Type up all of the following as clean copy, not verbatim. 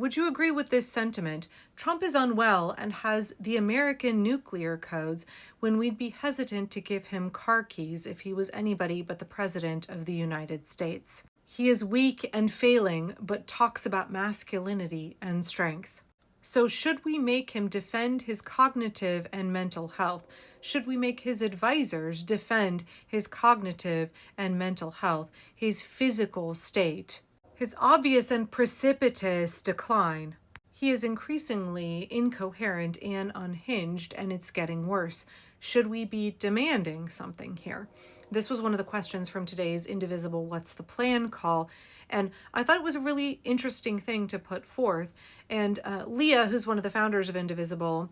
Would you agree with this sentiment? Trump is unwell and has the American nuclear codes when we'd be hesitant to give him car keys if he was anybody but the President of the United States. He is weak and failing, but talks about masculinity and strength. So should we make him defend his cognitive and mental health? Should we make his advisors defend his cognitive and mental health, his physical state, his obvious and precipitous decline? He is increasingly incoherent and unhinged, and it's getting worse. Should we be demanding something here? This was one of the questions from today's Indivisible What's the Plan call, and I thought it was a really interesting thing to put forth. And Leah, who's one of the founders of Indivisible,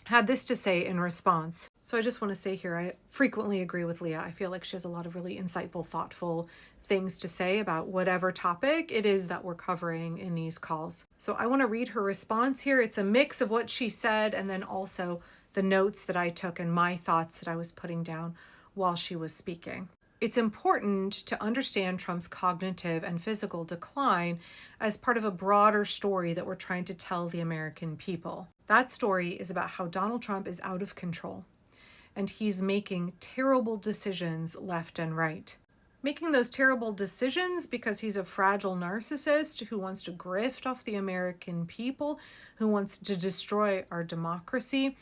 had this to say in response. So I just want to say here, I frequently agree with Leah. I feel like she has a lot of really insightful, thoughtful things to say about whatever topic it is that we're covering in these calls. So I want to read her response here. It's a mix of what she said and then also the notes that I took and my thoughts that I was putting down while she was speaking. It's important to understand Trump's cognitive and physical decline as part of a broader story that we're trying to tell the American people. That story is about how Donald Trump is out of control, and he's making terrible decisions left and right. Making those terrible decisions because he's a fragile narcissist who wants to grift off the American people, who wants to destroy our democracy.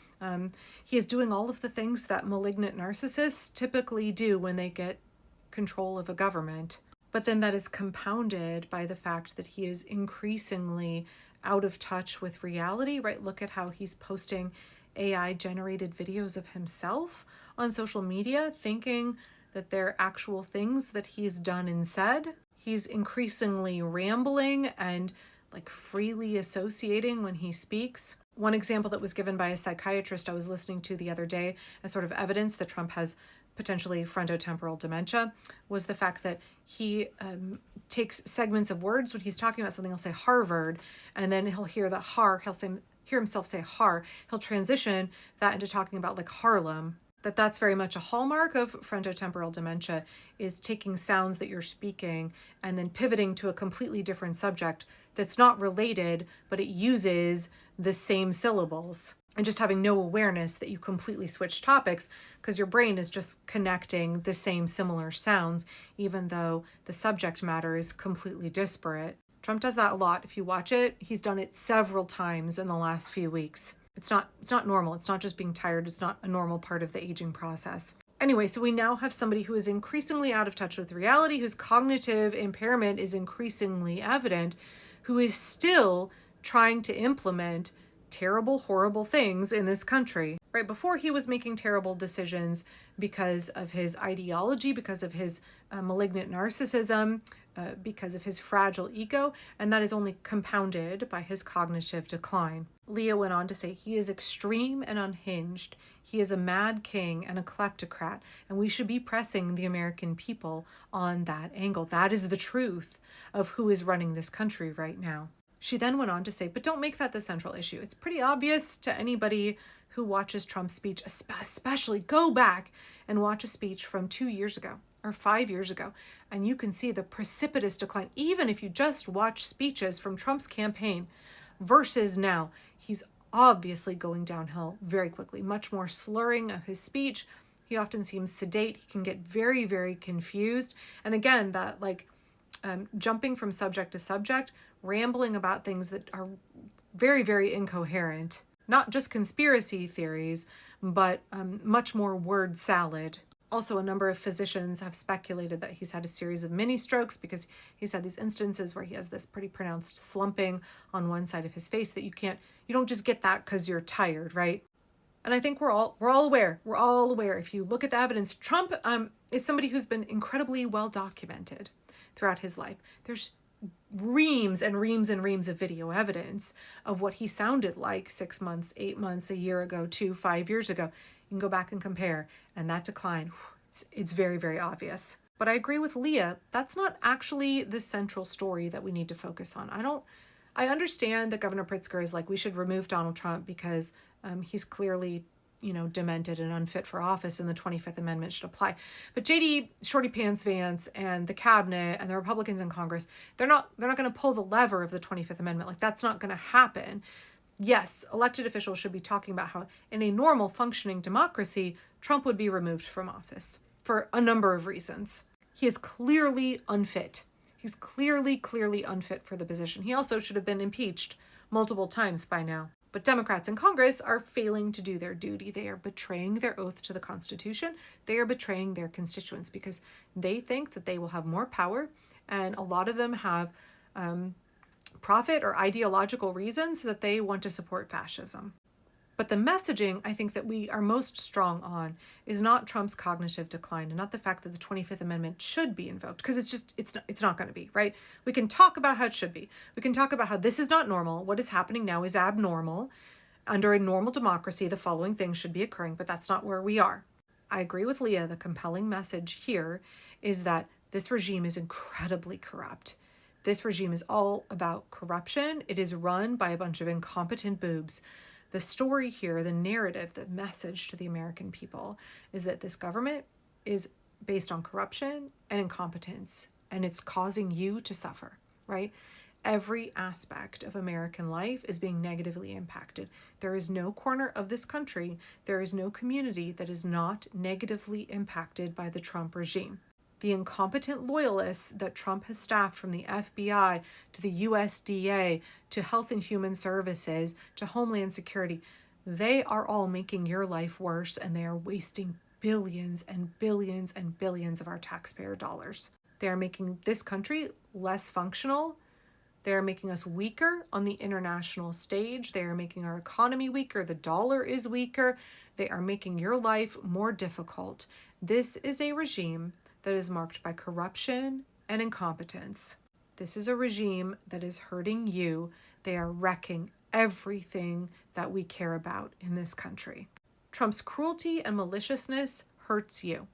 He is doing all of the things that malignant narcissists typically do when they get control of a government. But then that is compounded by the fact that he is increasingly out of touch with reality, right? Look at how he's posting AI-generated videos of himself on social media, thinking that they're actual things that he's done and said. He's increasingly rambling and freely associating when he speaks. One example that was given by a psychiatrist I was listening to the other day as sort of evidence that Trump has potentially frontotemporal dementia was the fact that he takes segments of words when he's talking about something. He'll say Harvard, and then he'll hear the hear himself say har. He'll transition that into talking about Harlem. That's very much a hallmark of frontotemporal dementia, is taking sounds that you're speaking and then pivoting to a completely different subject that's not related, but it uses the same syllables, and just having no awareness that you completely switch topics because your brain is just connecting the same similar sounds, even though the subject matter is completely disparate. Trump does that a lot. If you watch it, he's done it several times in the last few weeks. It's not normal. It's not just being tired. It's not a normal part of the aging process. Anyway, so we now have somebody who is increasingly out of touch with reality, whose cognitive impairment is increasingly evident, who is still trying to implement terrible, horrible things in this country. Right before, he was making terrible decisions because of his ideology, because of his malignant narcissism, because of his fragile ego, and that is only compounded by his cognitive decline. Leah went on to say, he is extreme and unhinged. He is a mad king and a kleptocrat, and we should be pressing the American people on that angle. That is the truth of who is running this country right now. She then went on to say, but don't make that the central issue. It's pretty obvious to anybody who watches Trump's speech, especially go back and watch a speech from 2 years ago or 5 years ago, and you can see the precipitous decline. Even if you just watch speeches from Trump's campaign versus now, he's obviously going downhill very quickly, much more slurring of his speech. He often seems sedate. He can get very, very confused. And again, that jumping from subject to subject, rambling about things that are very, very incoherent. Not just conspiracy theories, but much more word salad. Also, a number of physicians have speculated that he's had a series of mini strokes because he's had these instances where he has this pretty pronounced slumping on one side of his face that you don't just get that because you're tired, right? And I think we're all aware. We're all aware. If you look at the evidence, Trump is somebody who's been incredibly well documented throughout his life. There's reams and reams and reams of video evidence of what he sounded like 6 months, 8 months, a year ago, 5 years ago. You can go back and compare, and that decline, it's very, very obvious. But I agree with Leah, that's not actually the central story that we need to focus on. I understand that Governor Pritzker is we should remove Donald Trump because he's clearly demented and unfit for office, and the 25th Amendment should apply. But JD Shorty Pants Vance and the cabinet and the Republicans in Congress, they're not going to pull the lever of the 25th Amendment. Like, that's not going to happen. Yes, elected officials should be talking about how in a normal functioning democracy, Trump would be removed from office for a number of reasons. He is clearly unfit. He's clearly unfit for the position. He also should have been impeached multiple times by now. But Democrats in Congress are failing to do their duty. They are betraying their oath to the Constitution. They are betraying their constituents because they think that they will have more power, and a lot of them have profit or ideological reasons that they want to support fascism. But the messaging I think that we are most strong on is not Trump's cognitive decline and not the fact that the 25th Amendment should be invoked, because it's not going to be, right? We can talk about how it should be. We can talk about how this is not normal. What is happening now is abnormal. Under a normal democracy, the following things should be occurring, but that's not where we are. I agree with Leah. The compelling message here is that this regime is incredibly corrupt. This regime is all about corruption. It is run by a bunch of incompetent boobs. The story here, the narrative, the message to the American people is that this government is based on corruption and incompetence, and it's causing you to suffer, right? Every aspect of American life is being negatively impacted. There is no corner of this country, there is no community that is not negatively impacted by the Trump regime. The incompetent loyalists that Trump has staffed, from the FBI to the USDA to Health and Human Services to Homeland Security, they are all making your life worse, and they are wasting billions and billions and billions of our taxpayer dollars. They are making this country less functional. They are making us weaker on the international stage. They are making our economy weaker. The dollar is weaker. They are making your life more difficult. This is a regime that is marked by corruption and incompetence. This is a regime that is hurting you. They are wrecking everything that we care about in this country. Trump's cruelty and maliciousness hurts you.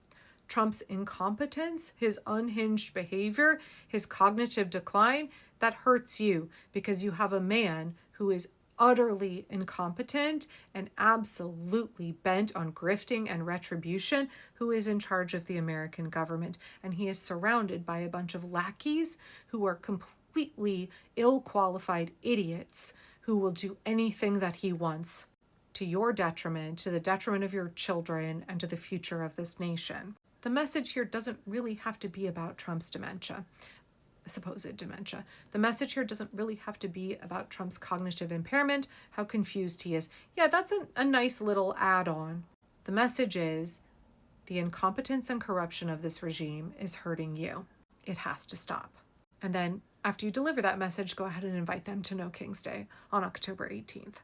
Trump's incompetence, his unhinged behavior, his cognitive decline, that hurts you because you have a man who is utterly incompetent and absolutely bent on grifting and retribution, who is in charge of the American government. And he is surrounded by a bunch of lackeys who are completely ill-qualified idiots who will do anything that he wants, to your detriment, to the detriment of your children, and to the future of this nation. The message here doesn't really have to be about Trump's dementia. Supposed dementia. The message here doesn't really have to be about Trump's cognitive impairment, how confused he is. Yeah, that's a nice little add-on. The message is the incompetence and corruption of this regime is hurting you. It has to stop. And then after you deliver that message, go ahead and invite them to No King's Day on October 18th.